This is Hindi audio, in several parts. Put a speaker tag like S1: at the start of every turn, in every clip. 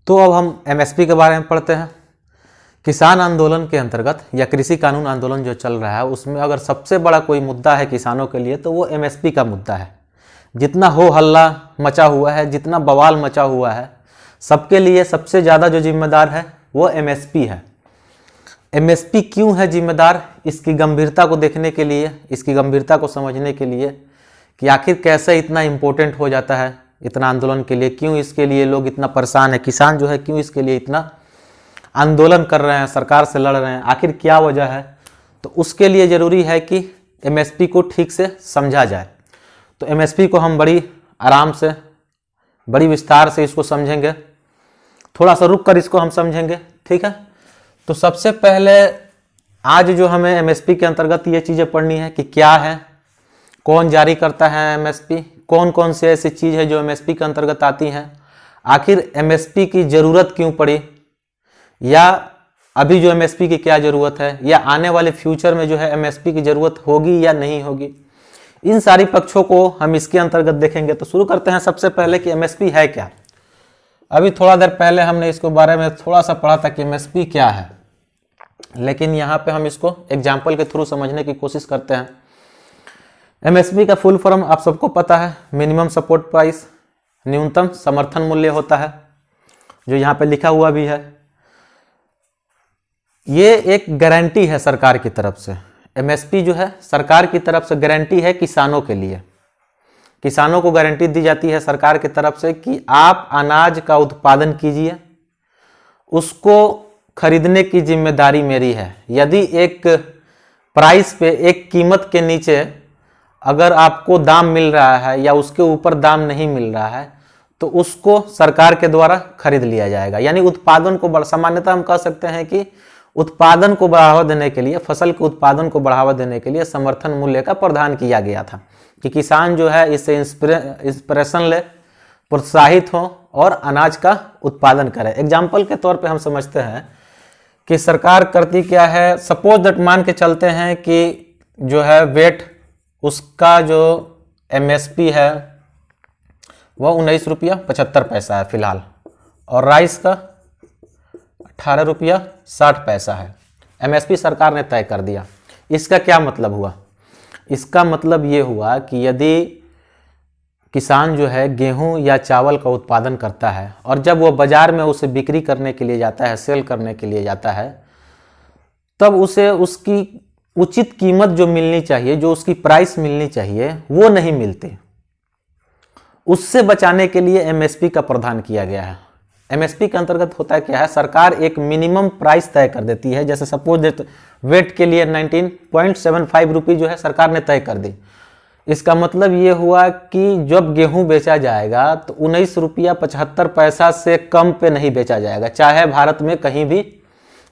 S1: तो अब हम एमएसपी के बारे में पढ़ते हैं। किसान आंदोलन के अंतर्गत या कृषि कानून आंदोलन जो चल रहा है उसमें अगर सबसे बड़ा कोई मुद्दा है किसानों के लिए तो वो एमएसपी का मुद्दा है। जितना हो हल्ला मचा हुआ है, जितना बवाल मचा हुआ है, सबके लिए सबसे ज़्यादा जो जिम्मेदार है वो एमएसपी है। एमएसपी क्यों है जिम्मेदार, इसकी गंभीरता को देखने के लिए, इसकी गंभीरता को समझने के लिए कि आखिर कैसे इतना इम्पोर्टेंट हो जाता है इतना आंदोलन के लिए, क्यों इसके लिए लोग इतना परेशान है, किसान जो है क्यों इसके लिए इतना आंदोलन कर रहे हैं, सरकार से लड़ रहे हैं, आखिर क्या वजह है, तो उसके लिए ज़रूरी है कि एमएसपी को ठीक से समझा जाए। तो एमएसपी को हम बड़ी आराम से, बड़ी विस्तार से इसको समझेंगे, थोड़ा सा रुक कर इसको हम समझेंगे, ठीक है। तो सबसे पहले आज जो हमें एमएसपी के अंतर्गत ये चीज़ें पढ़नी है कि क्या है, कौन जारी करता है एमएसपी, कौन कौन से ऐसी चीज़ है जो एमएसपी के अंतर्गत आती हैं, आखिर एमएसपी की ज़रूरत क्यों पड़ी, या अभी जो एमएसपी की क्या ज़रूरत है, या आने वाले फ्यूचर में जो है एमएसपी की ज़रूरत होगी या नहीं होगी। इन सारी पक्षों को हम इसके अंतर्गत देखेंगे। तो शुरू करते हैं सबसे पहले कि एमएसपी है क्या। अभी थोड़ा देर पहले हमने इसको बारे में थोड़ा सा पढ़ा था कि एमएसपी क्या है, लेकिन यहाँ पे हम इसको एग्जाम्पल के थ्रू समझने की कोशिश करते हैं। एमएसपी का फुल फॉर्म आप सबको पता है, मिनिमम सपोर्ट प्राइस, न्यूनतम समर्थन मूल्य होता है, जो यहाँ पे लिखा हुआ भी है। ये एक गारंटी है सरकार की तरफ से। एमएसपी जो है सरकार की तरफ से गारंटी है किसानों के लिए। किसानों को गारंटी दी जाती है सरकार की तरफ से कि आप अनाज का उत्पादन कीजिए, उसको खरीदने की जिम्मेदारी मेरी है। यदि एक प्राइस पे, एक कीमत के नीचे अगर आपको दाम मिल रहा है या उसके ऊपर दाम नहीं मिल रहा है तो उसको सरकार के द्वारा खरीद लिया जाएगा। यानी उत्पादन को सामान्यतः हम कह सकते हैं कि उत्पादन को बढ़ावा देने के लिए, फसल के उत्पादन को बढ़ावा देने के लिए समर्थन मूल्य का प्रावधान किया गया था कि किसान जो है इससे इंस्पिरेशन ले, प्रोत्साहित हो और अनाज का उत्पादन करे। एग्जाम्पल के तौर पे हम समझते हैं कि सरकार करती क्या है, सपोज दैट मान के चलते हैं कि जो है वेट, उसका जो एमएसपी है वह 19 रुपया 75 पैसा है फिलहाल, और राइस का 18 रुपया 60 पैसा है। एमएसपी सरकार ने तय कर दिया। इसका क्या मतलब हुआ? इसका मतलब ये हुआ कि यदि किसान जो है गेहूं या चावल का उत्पादन करता है और जब वो बाजार में उसे बिक्री करने के लिए जाता है, सेल करने के लिए जाता है, तब उसे उसकी उचित कीमत जो मिलनी चाहिए, जो उसकी प्राइस मिलनी चाहिए, वो नहीं मिलती। उससे बचाने के लिए एमएसपी का प्रावधान किया गया है। एमएसपी के अंतर्गत होता क्या है, सरकार एक मिनिमम प्राइस तय कर देती है। जैसे सपोज वेट के लिए 19.75 रुपये जो है सरकार ने तय कर दी। इसका मतलब ये हुआ कि जब गेहूं बेचा जाएगा तो 19 रुपया 75 पैसा से कम पे नहीं बेचा जाएगा, चाहे भारत में कहीं भी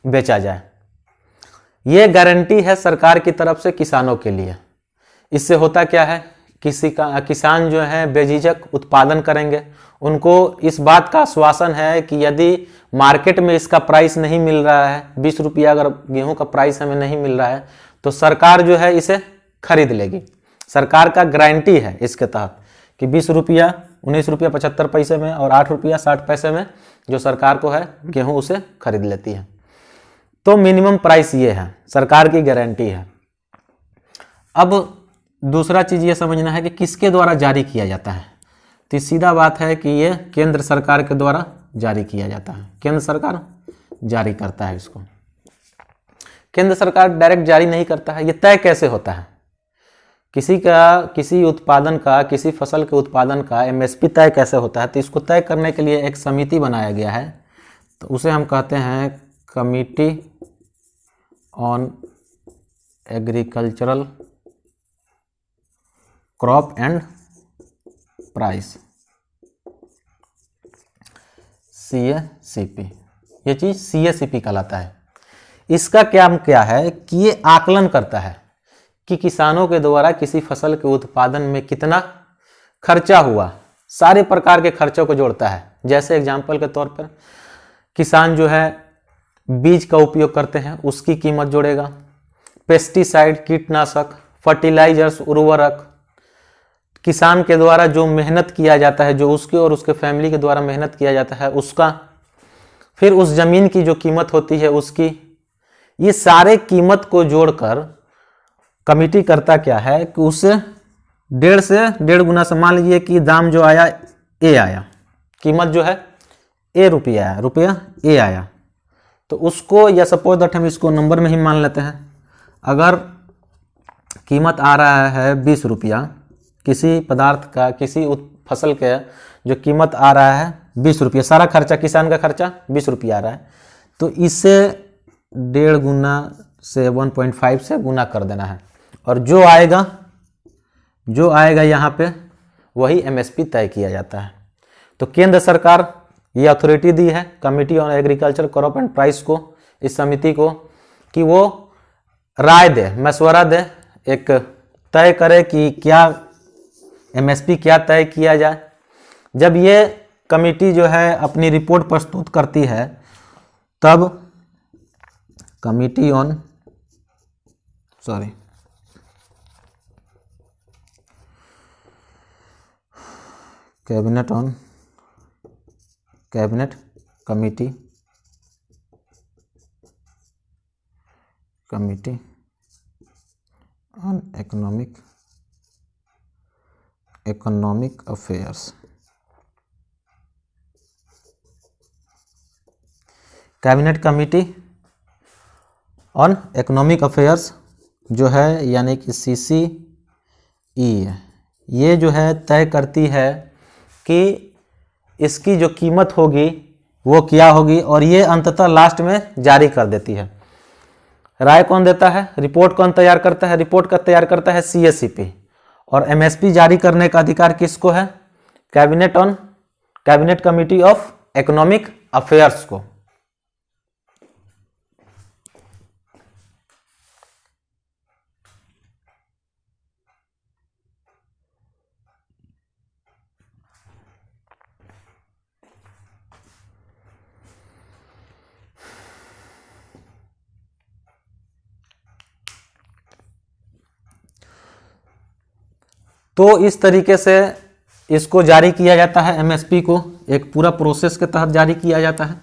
S1: बेचा जाए। ये गारंटी है सरकार की तरफ से किसानों के लिए। इससे होता क्या है, किसान जो है बेझिझक उत्पादन करेंगे। उनको इस बात का आश्वासन है कि यदि मार्केट में इसका प्राइस नहीं मिल रहा है, 20 रुपया अगर गेहूं का प्राइस हमें नहीं मिल रहा है, तो सरकार जो है इसे खरीद लेगी। सरकार का गारंटी है इसके तहत कि 20 रुपया 19 रुपया 75 पैसे में और 8 रुपया 60 पैसे में जो सरकार को है गेहूं उसे खरीद लेती है। तो मिनिमम प्राइस ये है, सरकार की गारंटी है। अब दूसरा चीज़ ये समझना है कि किसके द्वारा जारी किया जाता है। तो सीधा बात है कि ये केंद्र सरकार के द्वारा जारी किया जाता है। केंद्र सरकार जारी करता है इसको। केंद्र सरकार डायरेक्ट जारी नहीं करता है। ये तय कैसे होता है, किसी उत्पादन का, किसी फसल के उत्पादन का एमएसपी तय कैसे होता है। तो इसको तय करने के लिए एक समिति बनाया गया है, तो उसे हम कहते हैं committee on agricultural crop and price, CACP। ये चीज CACP कहलाता है। इसका काम क्या है कि ये आकलन करता है कि किसानों के द्वारा किसी फसल के उत्पादन में कितना खर्चा हुआ, सारे प्रकार के खर्चों को जोड़ता है। जैसे एग्जाम्पल के तौर पर किसान जो है बीज का उपयोग करते हैं, उसकी कीमत जोड़ेगा। पेस्टिसाइड, कीटनाशक, फर्टिलाइजर्स, उर्वरक, किसान के द्वारा जो मेहनत किया जाता है, जो उसके और उसके फैमिली के द्वारा मेहनत किया जाता है, उसका फिर उस जमीन की जो कीमत होती है उसकी, ये सारे कीमत को जोड़कर कमिटी करता क्या है कि उसे 1.5 से 1.5 गुना से, मान लीजिए कि दाम जो आया ए आया, कीमत जो है ए रुपया आया, रुपया ए आया, तो उसको, या सपोज दैट हम इसको नंबर में ही मान लेते हैं, अगर कीमत आ रहा है 20 रुपया, किसी पदार्थ का, किसी फसल का जो कीमत आ रहा है 20 रुपया, सारा खर्चा, किसान का खर्चा 20 रुपया आ रहा है, तो इसे 1.5 गुना से 1.5 से गुना कर देना है, और जो आएगा यहाँ पे वही एमएसपी तय किया जाता है। तो केंद्र सरकार ये अथॉरिटी दी है committee on agriculture crop and price को, इस समिति को, कि वो राय दे, मशवरा दे, एक तय करे कि क्या एमएसपी क्या तय किया जाए। जब ये कमिटी जो है अपनी रिपोर्ट प्रस्तुत करती है, तब committee on cabinet committee on economic affairs, cabinet committee on economic affairs जो है, यानी कि CCE, ये जो है तय करती है कि इसकी जो कीमत होगी वो क्या होगी, और ये अंततः लास्ट में जारी कर देती है। राय कौन देता है, रिपोर्ट कौन तैयार करता है, रिपोर्ट का तैयार करता है CSCP, और एमएसपी जारी करने का अधिकार किसको है, cabinet committee of economic affairs को। तो इस तरीके से इसको जारी किया जाता है, एमएसपी को एक पूरा प्रोसेस के तहत जारी किया जाता है।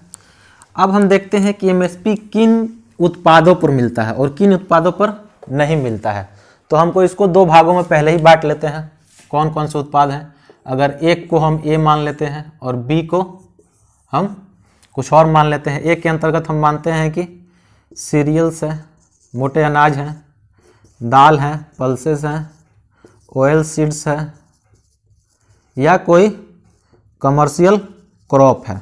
S1: अब हम देखते हैं कि एमएसपी किन उत्पादों पर मिलता है और किन उत्पादों पर नहीं मिलता है। तो हमको इसको 2 भागों में पहले ही बांट लेते हैं, कौन कौन से उत्पाद हैं। अगर एक को हम ए मान लेते हैं और बी को हम कुछ और मान लेते हैं। ए के अंतर्गत हम मानते हैं कि सीरियल्स है, मोटे अनाज हैं, दाल हैं, पल्सेस हैं, ऑयल सीड्स है, या कोई कमर्शियल क्रॉप है।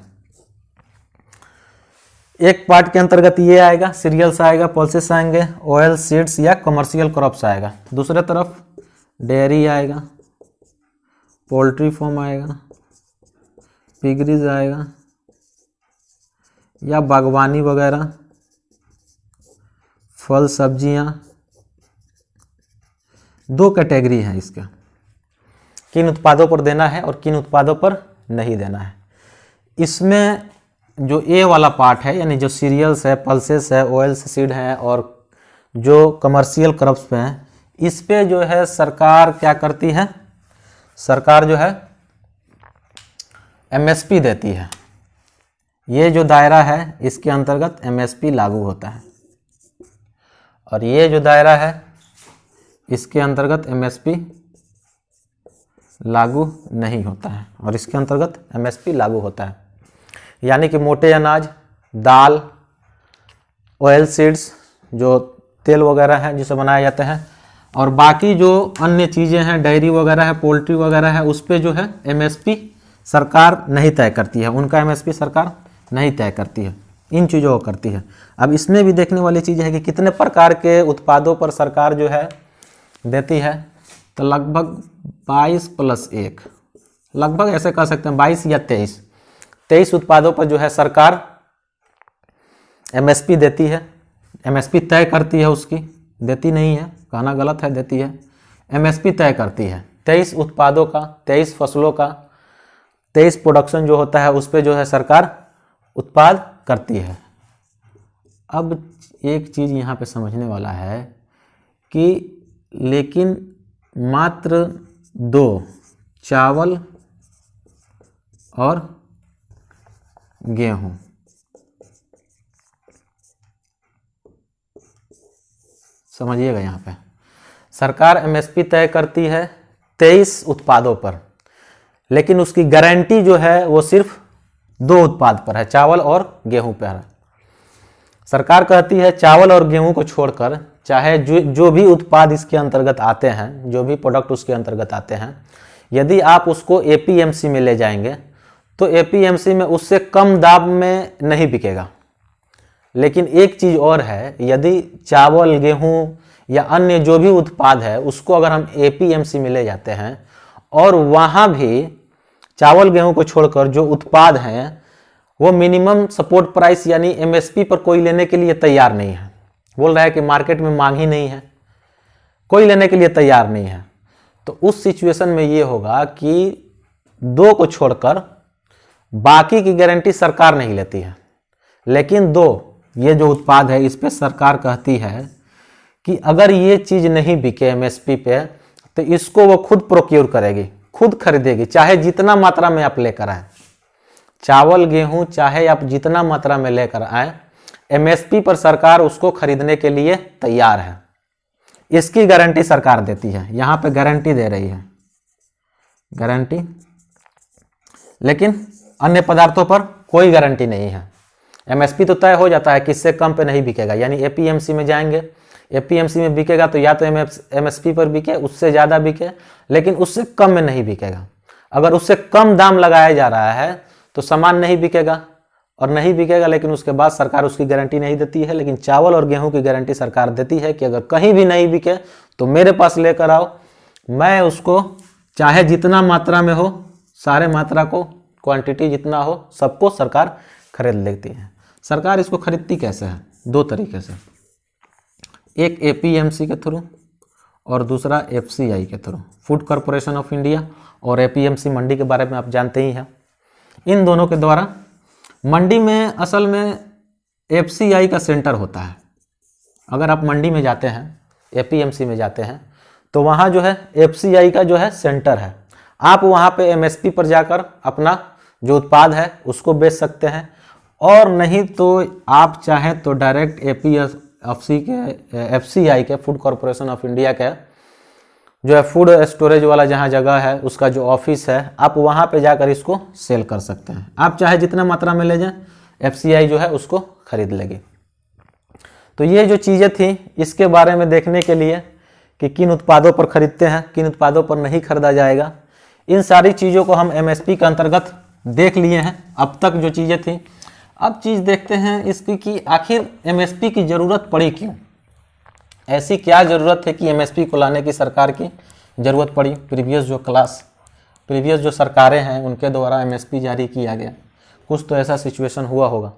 S1: एक पार्ट के अंतर्गत ये आएगा, सीरियल्स आएगा, पल्सेस आएंगे, ऑयल सीड्स या कमर्शियल क्रॉप्स आएगा। दूसरे तरफ डेयरी आएगा, पोल्ट्री फार्म आएगा, पिगरीज आएगा, या बागवानी वगैरह, फल सब्जियां। 2 कैटेगरी है इसका, किन उत्पादों पर देना है और किन उत्पादों पर नहीं देना है। इसमें जो ए वाला पार्ट है, यानी जो सीरियल्स है, पल्सेस है, ऑयल सीड है, और जो कमर्शियल क्रॉप्स पे हैं, इस पे जो है सरकार क्या करती है, सरकार जो है एमएसपी देती है। ये जो दायरा है इसके अंतर्गत एमएसपी लागू होता है, और ये जो दायरा है इसके अंतर्गत एमएसपी लागू नहीं होता है, और इसके अंतर्गत एमएसपी लागू होता है। यानी कि मोटे अनाज, दाल, ऑयल सीड्स जो तेल वगैरह है जिसे बनाए जाते हैं, और बाकी जो अन्य चीज़ें हैं, डेयरी वगैरह है, पोल्ट्री वगैरह है, उस पे जो है एमएसपी सरकार नहीं तय करती है, उनका एमएसपी सरकार नहीं तय करती है, इन चीज़ों को करती है। अब इसमें भी देखने वाली चीज़ है कि कितने प्रकार के उत्पादों पर सरकार जो है देती है। तो लगभग 22 + 1, लगभग ऐसे कह सकते हैं 22 या 23 उत्पादों पर जो है सरकार एमएसपी देती है, एमएसपी तय करती है उसकी, देती नहीं है, कहना गलत है, देती है, एमएसपी तय करती है। 23 उत्पादों का, 23 फसलों का, 23 प्रोडक्शन जो होता है उस पर जो है सरकार उत्पाद करती है। अब एक चीज़ यहाँ पे समझने वाला है कि लेकिन मात्र 2, चावल और गेहूँ, समझिएगा, यहाँ पे सरकार एमएसपी तय करती है 23 उत्पादों पर, लेकिन उसकी गारंटी जो है वो सिर्फ 2 उत्पाद पर है, चावल और गेहूं पर है। सरकार कहती है चावल और गेहूं को छोड़कर चाहे जो भी उत्पाद इसके अंतर्गत आते हैं, जो भी प्रोडक्ट उसके अंतर्गत आते हैं, यदि आप उसको एपीएमसी में ले जाएंगे तो एपीएमसी में उससे कम दाम में नहीं बिकेगा। लेकिन एक चीज़ और है, यदि चावल गेहूं या अन्य जो भी उत्पाद है उसको अगर हम एपीएमसी में ले जाते हैं और वहाँ भी चावल गेहूं को छोड़कर जो उत्पाद हैं वो मिनिमम सपोर्ट प्राइस यानी एमएसपी पर कोई लेने के लिए तैयार नहीं है, बोल रहा है कि मार्केट में मांग ही नहीं है, कोई लेने के लिए तैयार नहीं है, तो उस सिचुएशन में ये होगा कि 2 को छोड़कर बाकी की गारंटी सरकार नहीं लेती है। लेकिन 2 ये जो उत्पाद है इस पे सरकार कहती है कि अगर ये चीज़ नहीं बिके एमएसपी पे तो इसको वो खुद प्रोक्योर करेगी, खुद खरीदेगी, चाहे जितना मात्रा में आप लेकर आए, चावल गेहूं चाहे आप जितना मात्रा में लेकर आए, एमएसपी पर सरकार उसको खरीदने के लिए तैयार है। इसकी गारंटी सरकार देती है, यहाँ पे गारंटी दे रही है, गारंटी। लेकिन अन्य पदार्थों पर कोई गारंटी नहीं है। एमएसपी तो तय हो जाता है किससे कम पे नहीं बिकेगा, यानी एपीएमसी में जाएंगे, एपीएमसी में बिकेगा तो या तो एमएसपी पर बिके, उससे ज़्यादा बिके, लेकिन उससे कम में नहीं बिकेगा। अगर उससे कम दाम लगाया जा रहा है तो सामान नहीं बिकेगा, और नहीं बिकेगा लेकिन उसके बाद सरकार उसकी गारंटी नहीं देती है। लेकिन चावल और गेहूं की गारंटी सरकार देती है कि अगर कहीं भी नहीं बिके तो मेरे पास लेकर आओ, मैं उसको चाहे जितना मात्रा में हो, सारे मात्रा को, क्वांटिटी जितना हो, सबको सरकार खरीद लेती है। सरकार इसको खरीदती कैसे है? 2 तरीके से, एक एपीएमसी के थ्रू और दूसरा एफसीआई के through, food corporation of India और एपीएमसी मंडी के बारे में आप जानते ही हैं। इन दोनों के द्वारा मंडी में असल में एफसीआई का सेंटर होता है। अगर आप मंडी में जाते हैं, एपीएमसी में जाते हैं, तो वहाँ जो है एफसीआई का जो है सेंटर है। आप वहाँ पे एमएसपी पर जाकर अपना जो उत्पाद है उसको बेच सकते हैं, और नहीं तो आप चाहें तो डायरेक्ट एफसीआई के, फूड कॉरपोरेशन ऑफ इंडिया के जो है फूड स्टोरेज वाला जहाँ जगह है उसका जो ऑफिस है, आप वहाँ पे जाकर इसको सेल कर सकते हैं। आप चाहे जितना मात्रा में ले जाएं, एफसीआई जो है उसको खरीद लेगी। तो ये जो चीज़ें थी इसके बारे में देखने के लिए कि किन उत्पादों पर खरीदते हैं, किन उत्पादों पर नहीं खरीदा जाएगा, इन सारी चीज़ों को हम एमएसपी के अंतर्गत देख लिए हैं अब तक जो चीज़ें थी। अब चीज़ देखते हैं इसकी कि आखिर एमएसपी की ज़रूरत पड़ी क्यों, ऐसी क्या ज़रूरत है कि एमएसपी को लाने की सरकार की ज़रूरत पड़ी। प्रीवियस जो सरकारें हैं उनके द्वारा एमएसपी जारी किया गया, कुछ तो ऐसा सिचुएशन हुआ होगा।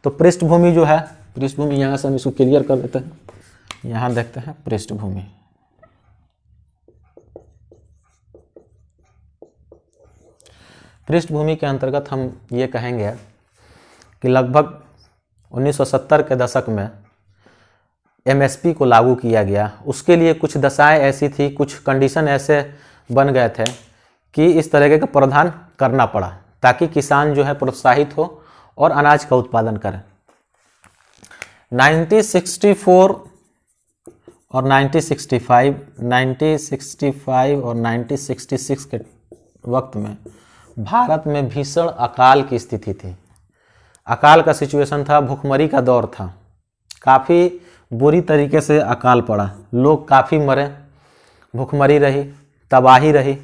S1: तो पृष्ठभूमि जो है, पृष्ठभूमि यहाँ से हम इसको क्लियर कर देते हैं। यहाँ देखते हैं पृष्ठभूमि। पृष्ठभूमि के अंतर्गत हम ये कहेंगे कि लगभग 1970 के दशक में एमएसपी को लागू किया गया। उसके लिए कुछ दशाएं ऐसी थी, कुछ कंडीशन ऐसे बन गए थे कि इस तरह का प्रावधान करना पड़ा ताकि किसान जो है प्रोत्साहित हो और अनाज का उत्पादन करें। 1964 और 1965 और 1966 के वक्त में भारत में भीषण अकाल की स्थिति थी। अकाल का सिचुएशन था, भुखमरी का दौर था, काफ़ी बुरी तरीके से अकाल पड़ा, लोग काफ़ी मरे, भुखमरी रही, तबाही रही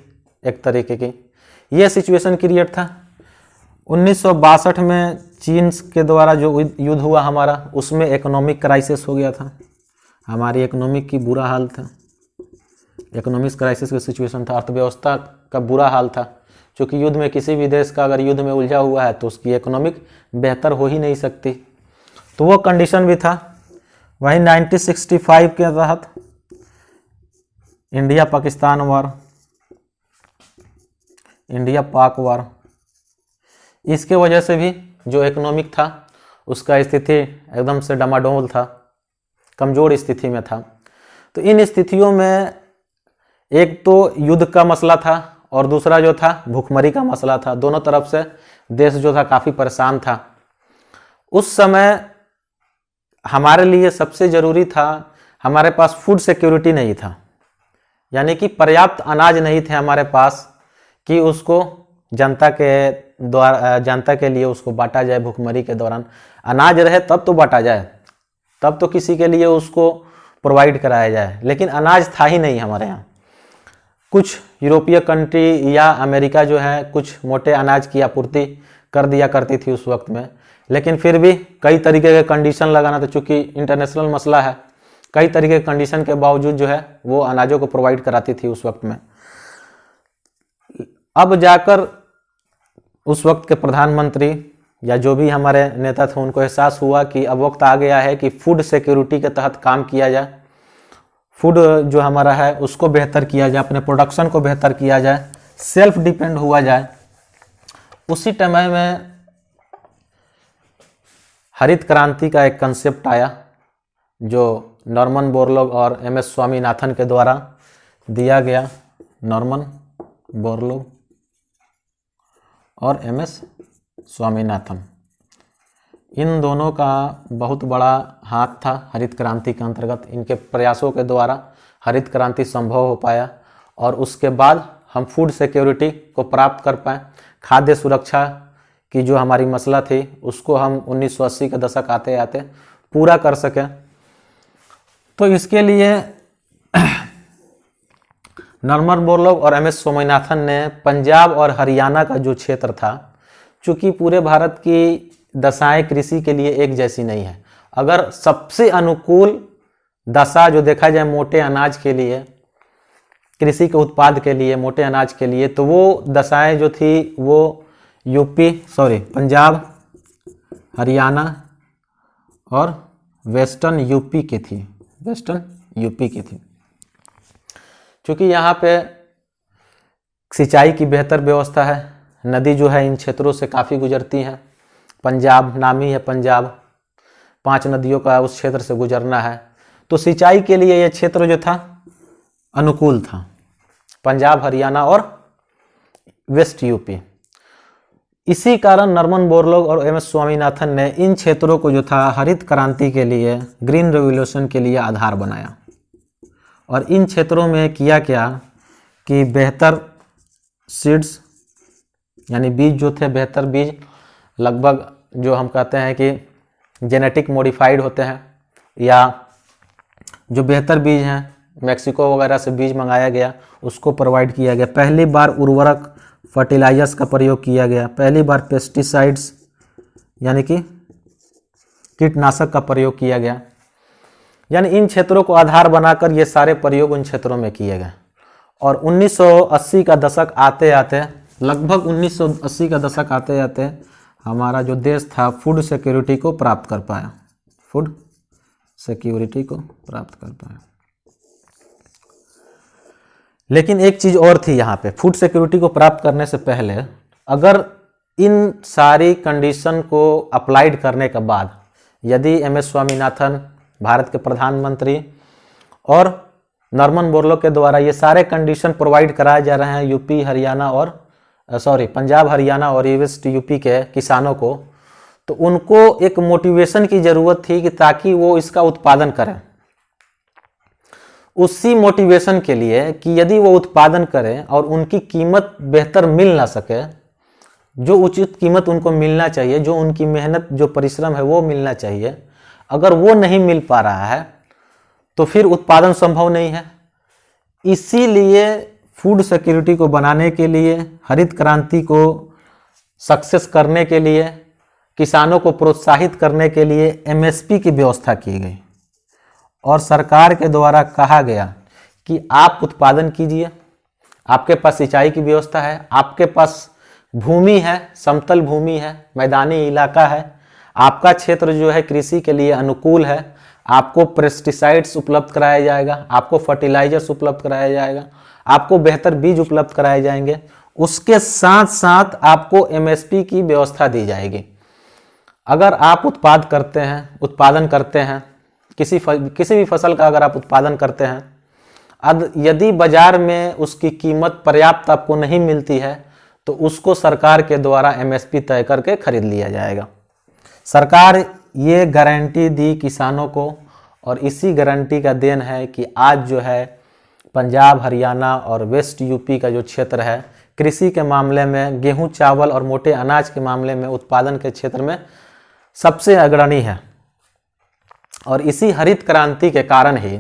S1: एक तरीके की। ये सिचुएशन क्रिएट था। 1962 में चीन के द्वारा जो युद्ध हुआ हमारा, उसमें इकोनॉमिक क्राइसिस हो गया था, हमारी इकोनॉमिक की बुरा हाल था, इकोनॉमिक क्राइसिस की सिचुएशन था, अर्थव्यवस्था का बुरा हाल था। क्योंकि युद्ध में किसी भी देश का अगर युद्ध में उलझा हुआ है तो उसकी इकोनॉमिक बेहतर हो ही नहीं सकती, तो वो कंडीशन भी था। वहीं 1965 के तहत इंडिया पाकिस्तान वार, इंडिया पाक वार, इसके वजह से भी जो इकोनॉमिक था उसका स्थिति एकदम से डमाडोल था, कमज़ोर स्थिति में था। तो इन स्थितियों में एक तो युद्ध का मसला था और दूसरा जो था भुखमरी का मसला था। दोनों तरफ से देश जो था काफ़ी परेशान था। उस समय हमारे लिए सबसे ज़रूरी था हमारे पास फूड सिक्योरिटी नहीं था, यानी कि पर्याप्त अनाज नहीं थे हमारे पास कि उसको जनता के लिए उसको बांटा जाए। भुखमरी के दौरान अनाज रहे तब तो बांटा जाए, तब तो किसी के लिए उसको प्रोवाइड कराया जाए, लेकिन अनाज था ही नहीं हमारे यहाँ। कुछ यूरोपीय कंट्री या अमेरिका जो है कुछ मोटे अनाज की आपूर्ति कर दिया करती थी उस वक्त में, लेकिन फिर भी कई तरीके के कंडीशन लगाना था, चूँकि इंटरनेशनल मसला है, कई तरीके के कंडीशन के बावजूद जो है वो अनाजों को प्रोवाइड कराती थी उस वक्त में। अब जाकर उस वक्त के प्रधानमंत्री या जो भी हमारे नेता थे उनको एहसास हुआ कि अब वक्त आ गया है कि फूड सिक्योरिटी के तहत काम किया जाए, फूड जो हमारा है उसको बेहतर किया जाए, अपने प्रोडक्शन को बेहतर किया जाए, सेल्फ डिपेंड हुआ जाए। उसी समय में हरित क्रांति का एक कंसेप्ट आया जो नॉर्मन बोरलॉग और एमएस स्वामीनाथन के द्वारा दिया गया। नॉर्मन बोरलॉग और एमएस स्वामीनाथन, इन दोनों का बहुत बड़ा हाथ था हरित क्रांति के अंतर्गत। इनके प्रयासों के द्वारा हरित क्रांति संभव हो पाया और उसके बाद हम फूड सिक्योरिटी को प्राप्त कर पाए। खाद्य सुरक्षा की जो हमारी मसला थी उसको हम 1980 के दशक आते आते पूरा कर सके। तो इसके लिए नॉर्मन बोरलॉग और एमएस स्वामीनाथन ने पंजाब और हरियाणा का जो क्षेत्र था, चूँकि पूरे भारत की दशाएं कृषि के लिए एक जैसी नहीं है, अगर सबसे अनुकूल दशा जो देखा जाए मोटे अनाज के लिए, कृषि के उत्पाद के लिए, मोटे अनाज के लिए, तो वो दशाएं जो थी वो पंजाब, हरियाणा और वेस्टर्न यूपी की थी, क्योंकि यहाँ पे सिंचाई की बेहतर व्यवस्था है, नदी जो है इन क्षेत्रों से काफ़ी गुजरती हैं। पंजाब नामी है, पंजाब 5 नदियों का उस क्षेत्र से गुजरना है, तो सिंचाई के लिए यह क्षेत्र जो था अनुकूल था, पंजाब, हरियाणा और वेस्ट यूपी। इसी कारण नॉर्मन बोरलॉग और एमएस स्वामीनाथन ने इन क्षेत्रों को जो था हरित क्रांति के लिए, ग्रीन रेवोल्यूशन के लिए आधार बनाया। और इन क्षेत्रों में किया क्या कि बेहतर सीड्स यानी बीज जो थे, बेहतर बीज, लगभग जो हम कहते हैं कि जेनेटिक मॉडिफाइड होते हैं या जो बेहतर बीज हैं, मैक्सिको वगैरह से बीज मंगाया गया, उसको प्रोवाइड किया गया। पहली बार उर्वरक फर्टिलाइजर्स का प्रयोग किया गया, पहली बार पेस्टिसाइड्स यानी कि कीटनाशक का प्रयोग किया गया। यानी इन क्षेत्रों को आधार बनाकर ये सारे प्रयोग उन क्षेत्रों में किए गए। और 1980 का दशक आते आते, लगभग 1980 का दशक आते आते हमारा जो देश था फूड सिक्योरिटी को प्राप्त कर पाया, फूड सिक्योरिटी को प्राप्त कर पाया। लेकिन एक चीज़ और थी यहाँ पे, फूड सिक्योरिटी को प्राप्त करने से पहले अगर इन सारी कंडीशन को अप्लाइड करने के बाद यदि एमएस स्वामीनाथन भारत के प्रधानमंत्री और नॉर्मन बोरलॉग के द्वारा ये सारे कंडीशन प्रोवाइड कराए जा रहे हैं यूपी हरियाणा और पंजाब हरियाणा और वेस्ट यूपी के किसानों को, तो उनको एक मोटिवेशन की ज़रूरत थी कि ताकि वो इसका उत्पादन करें। उसी मोटिवेशन के लिए कि यदि वो उत्पादन करें और उनकी कीमत बेहतर मिल ना सके, जो उचित कीमत उनको मिलना चाहिए, जो उनकी मेहनत जो परिश्रम है वो मिलना चाहिए, अगर वो नहीं मिल पा रहा है तो फिर उत्पादन संभव नहीं है। इसीलिए फूड सिक्योरिटी को बनाने के लिए, हरित क्रांति को सक्सेस करने के लिए, किसानों को प्रोत्साहित करने के लिए एमएसपी की व्यवस्था की गई और सरकार के द्वारा कहा गया कि आप उत्पादन कीजिए, आपके पास सिंचाई की व्यवस्था है, आपके पास भूमि है, समतल भूमि है, मैदानी इलाका है, आपका क्षेत्र जो है कृषि के लिए अनुकूल है, आपको पेस्टिसाइड्स उपलब्ध कराया जाएगा, आपको फर्टिलाइजर्स उपलब्ध कराया जाएगा, आपको बेहतर बीज उपलब्ध कराए जाएंगे, उसके साथ साथ आपको एमएसपी की व्यवस्था दी जाएगी। अगर आप उत्पादन करते हैं किसी भी फसल का अगर आप उत्पादन करते हैं, यदि बाजार में उसकी कीमत पर्याप्त आपको नहीं मिलती है तो उसको सरकार के द्वारा एमएसपी तय करके खरीद लिया जाएगा। सरकार ये गारंटी दी किसानों को और इसी गारंटी का देन है कि आज जो है पंजाब, हरियाणा और वेस्ट यूपी का जो क्षेत्र है कृषि के मामले में, गेहूं, चावल और मोटे अनाज के मामले में उत्पादन के क्षेत्र में सबसे अग्रणी है। और इसी हरित क्रांति के कारण ही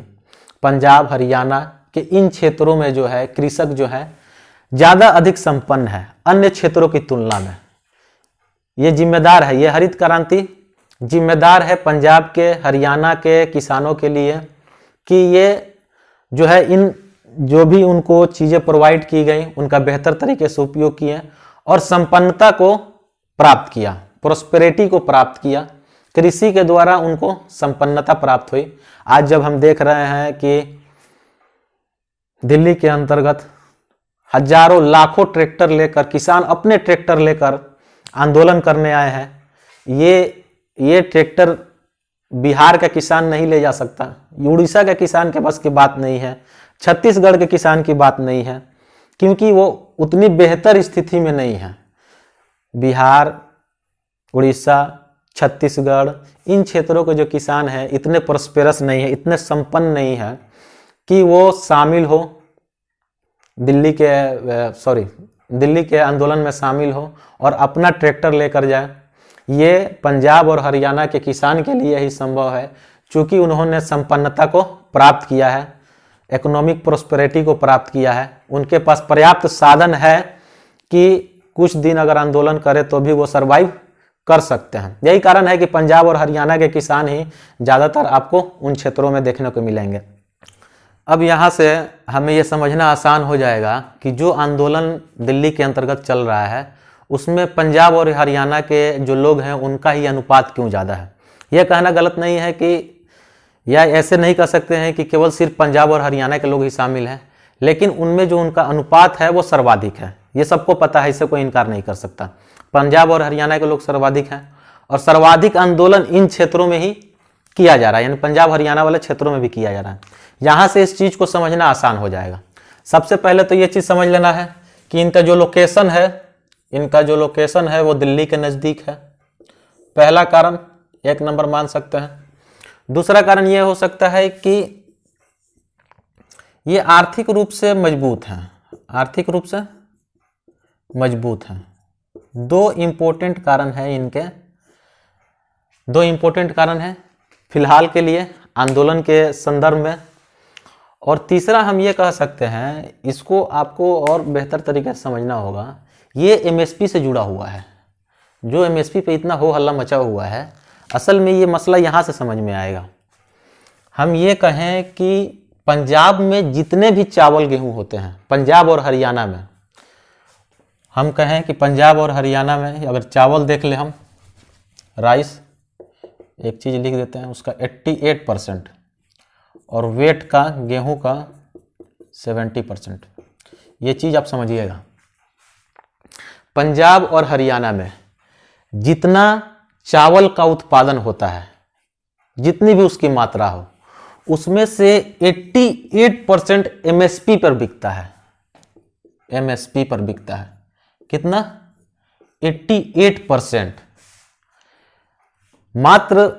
S1: पंजाब, हरियाणा के इन क्षेत्रों में जो है कृषक जो है ज़्यादा अधिक संपन्न है अन्य क्षेत्रों की तुलना में। ये जिम्मेदार है, ये हरित क्रांति जिम्मेदार है पंजाब के, हरियाणा के किसानों के लिए कि ये जो है इन जो भी उनको चीज़ें प्रोवाइड की गई उनका बेहतर तरीके से उपयोग किए और संपन्नता को प्राप्त किया, प्रोस्पेरिटी को प्राप्त किया। कृषि के द्वारा उनको संपन्नता प्राप्त हुई। आज जब हम देख रहे हैं कि दिल्ली के अंतर्गत हजारों लाखों ट्रैक्टर लेकर किसान अपने ट्रैक्टर लेकर आंदोलन करने आए हैं। ये ट्रैक्टर बिहार का किसान नहीं ले जा सकता, उड़ीसा के किसान के बस की बात नहीं है, छत्तीसगढ़ के किसान की बात नहीं है, क्योंकि वो उतनी बेहतर स्थिति में नहीं है। बिहार, उड़ीसा, छत्तीसगढ़ इन क्षेत्रों के जो किसान हैं इतने प्रोस्पेरस नहीं है, इतने संपन्न नहीं है कि वो शामिल हो दिल्ली के आंदोलन में शामिल हो और अपना ट्रैक्टर लेकर जाए। ये पंजाब और हरियाणा के किसान के लिए ही संभव है, क्योंकि उन्होंने संपन्नता को प्राप्त किया है, इकोनॉमिक प्रोस्पेरिटी को प्राप्त किया है। उनके पास पर्याप्त साधन है कि कुछ दिन अगर आंदोलन करे तो भी वो सर्वाइव कर सकते हैं। यही कारण है कि पंजाब और हरियाणा के किसान ही ज़्यादातर आपको उन क्षेत्रों में देखने को मिलेंगे। अब यहाँ से हमें ये समझना आसान हो जाएगा कि जो आंदोलन दिल्ली के अंतर्गत चल रहा है उसमें पंजाब और हरियाणा के जो लोग हैं उनका ही अनुपात क्यों ज़्यादा है। यह कहना गलत नहीं है कि, या ऐसे नहीं कह सकते हैं कि केवल सिर्फ पंजाब और हरियाणा के लोग ही शामिल हैं, लेकिन उनमें जो उनका अनुपात है वो सर्वाधिक है। ये सबको पता है, इससे कोई इनकार नहीं कर सकता। पंजाब और हरियाणा के लोग सर्वाधिक हैं और सर्वाधिक आंदोलन इन क्षेत्रों में ही किया जा रहा है, यानी पंजाब हरियाणा वाले क्षेत्रों में भी किया जा रहा है। यहाँ से इस चीज़ को समझना आसान हो जाएगा। सबसे पहले तो ये चीज़ समझ लेना है कि इनका जो लोकेशन है वो दिल्ली के नज़दीक है। पहला कारण 1 नंबर मान सकते हैं। दूसरा कारण ये हो सकता है कि ये आर्थिक रूप से मजबूत हैं, दो इम्पोर्टेंट कारण हैं फिलहाल के लिए आंदोलन के संदर्भ में। और तीसरा हम ये कह सकते हैं, इसको आपको और बेहतर तरीके से समझना होगा, ये एमएसपी से जुड़ा हुआ है। जो एमएसपी पे इतना हो हल्ला मचा हुआ है, असल में ये मसला यहाँ से समझ में आएगा। हम ये कहें कि पंजाब में जितने भी चावल गेहूँ होते हैं, पंजाब और हरियाणा में, हम कहें कि पंजाब और हरियाणा में अगर चावल देख ले हम, राइस एक चीज़ लिख देते हैं, उसका 88% और वेट का गेहूं का 70%। ये चीज़ आप समझिएगा। पंजाब और हरियाणा में जितना चावल का उत्पादन होता है, जितनी भी उसकी मात्रा हो, उसमें से 88% एमएसपी पर बिकता है। कितना? 88%। मात्र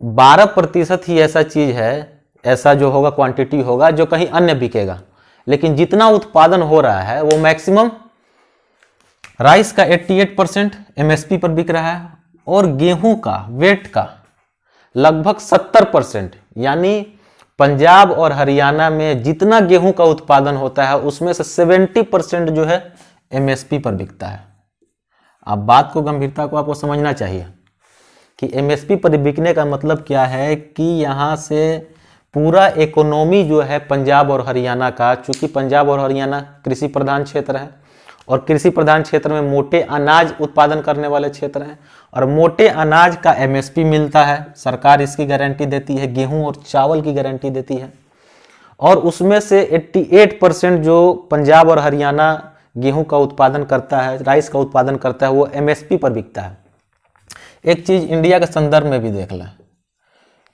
S1: 12% ही ऐसा चीज है, ऐसा जो होगा क्वांटिटी होगा जो कहीं अन्य बिकेगा। लेकिन जितना उत्पादन हो रहा है वो मैक्सिमम राइस का 88% एमएसपी पर बिक रहा है और गेहूं का, वेट का लगभग 70%। यानी पंजाब और हरियाणा में जितना गेहूं का उत्पादन होता है उसमें से 70% जो है एमएसपी पर बिकता है। अब बात को, गंभीरता को आपको समझना चाहिए कि एमएसपी पर बिकने का मतलब क्या है कि यहाँ से पूरा इकोनॉमी जो है पंजाब और हरियाणा का, चूंकि पंजाब और हरियाणा कृषि प्रधान क्षेत्र है और कृषि प्रधान क्षेत्र में मोटे अनाज उत्पादन करने वाले क्षेत्र हैं और मोटे अनाज का एमएसपी मिलता है, सरकार इसकी गारंटी देती है, गेहूं और चावल की गारंटी देती है। और उसमें से 88% जो पंजाब और हरियाणा गेहूं का उत्पादन करता है, राइस का उत्पादन करता है, वो एमएसपी पर बिकता है। एक चीज़ इंडिया के संदर्भ में भी देख लें,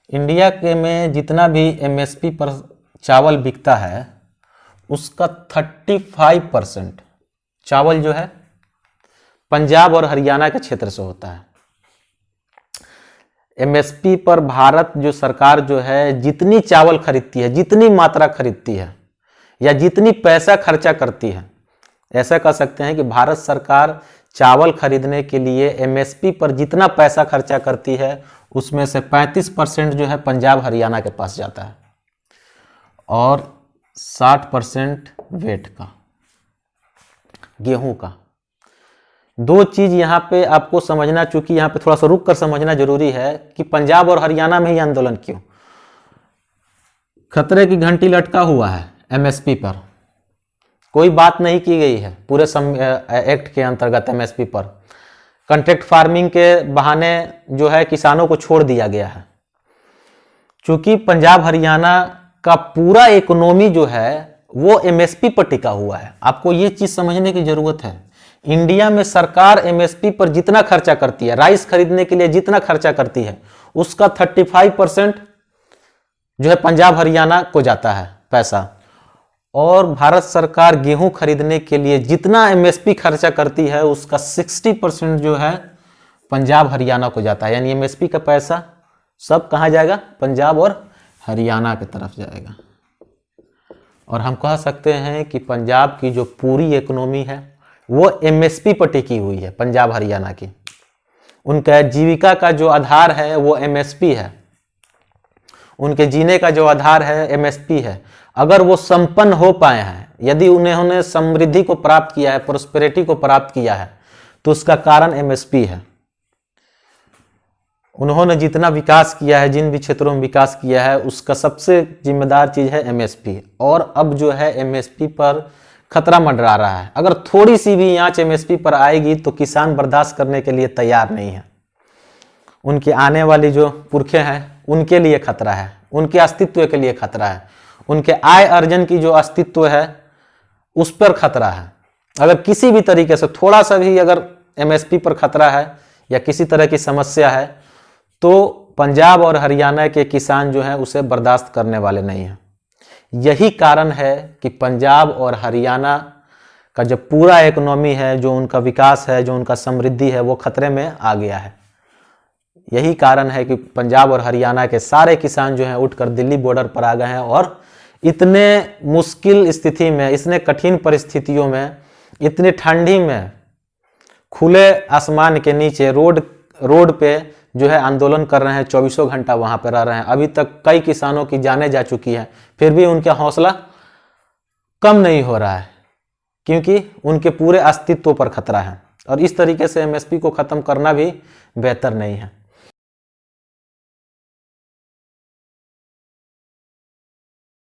S1: इंडिया के में जितना भी एमएसपी पर चावल बिकता है उसका 35% चावल जो है पंजाब और हरियाणा के क्षेत्र से होता है। एमएसपी पर भारत जो सरकार जो है जितनी चावल खरीदती है, जितनी मात्रा खरीदती है या जितनी पैसा खर्चा करती है, ऐसा कह सकते हैं कि भारत सरकार चावल खरीदने के लिए एमएसपी पर जितना पैसा खर्चा करती है उसमें से 35% जो है पंजाब हरियाणा के पास जाता है और 60% वेट का, गेहूं का। दो चीज यहाँ पे आपको समझना, चूंकि यहाँ पे थोड़ा सा रुक कर समझना जरूरी है कि पंजाब और हरियाणा में ही आंदोलन क्यों। खतरे की घंटी लटका हुआ है एमएसपी पर, कोई बात नहीं की गई है पूरे एक्ट के अंतर्गत एमएसपी पर। कॉन्ट्रैक्ट फार्मिंग के बहाने जो है किसानों को छोड़ दिया गया है। चूंकि पंजाब हरियाणा का पूरा इकोनॉमी जो है वो एमएसपी पर टिका हुआ है। आपको ये चीज समझने की जरूरत है, इंडिया में सरकार एमएसपी पर जितना खर्चा करती है, राइस खरीदने के लिए जितना खर्चा करती है, उसका 35% जो है पंजाब हरियाणा को जाता है पैसा। और भारत सरकार गेहूं खरीदने के लिए जितना एमएसपी खर्चा करती है उसका 60% जो है पंजाब हरियाणा को जाता है। यानी एमएसपी का पैसा सब कहाँ जाएगा? पंजाब और हरियाणा की तरफ जाएगा। और हम कह सकते हैं कि पंजाब की जो पूरी इकोनॉमी है वो एमएसपी पर टिकी हुई है, पंजाब हरियाणा की। उनका जीविका का जो आधार है वो एमएसपी है, उनके जीने का जो आधार है एमएसपी है। अगर वो संपन्न हो पाए हैं, यदि उन्होंने समृद्धि को प्राप्त किया है, प्रोस्पेरिटी को प्राप्त किया है, तो उसका कारण एमएसपी है। उन्होंने जितना विकास किया है, जिन भी क्षेत्रों में विकास किया है, उसका सबसे जिम्मेदार चीज है एमएसपी। और अब जो है एमएसपी पर खतरा मंडरा रहा है। अगर थोड़ी सी भी आंच एमएसपी पर आएगी तो किसान बर्दाश्त करने के लिए तैयार नहीं है। उनके आने वाली जो पुरखे हैं उनके लिए खतरा है, उनके अस्तित्व के लिए खतरा है, उनके आय अर्जन की जो अस्तित्व है उस पर खतरा है। अगर किसी भी तरीके से थोड़ा सा भी अगर एमएसपी पर खतरा है या किसी तरह की समस्या है तो पंजाब और हरियाणा के किसान जो हैं उसे बर्दाश्त करने वाले नहीं हैं। यही कारण है कि पंजाब और हरियाणा का जो पूरा इकोनॉमी है, जो उनका विकास है, जो उनका समृद्धि है, वो खतरे में आ गया है। यही कारण है कि पंजाब और हरियाणा के सारे किसान जो हैं उठकर दिल्ली बॉर्डर पर आ गए हैं और इतने मुश्किल स्थिति में, इतने कठिन परिस्थितियों में, इतनी ठंडी में खुले आसमान के नीचे रोड पे जो है आंदोलन कर रहे हैं, 24 घंटा वहां पर रह रहे हैं। अभी तक कई किसानों की जानें जा चुकी हैं, फिर भी उनका हौसला कम नहीं हो रहा है क्योंकि उनके पूरे अस्तित्व पर खतरा है। और इस तरीके से एमएसपी को खत्म करना भी बेहतर नहीं है।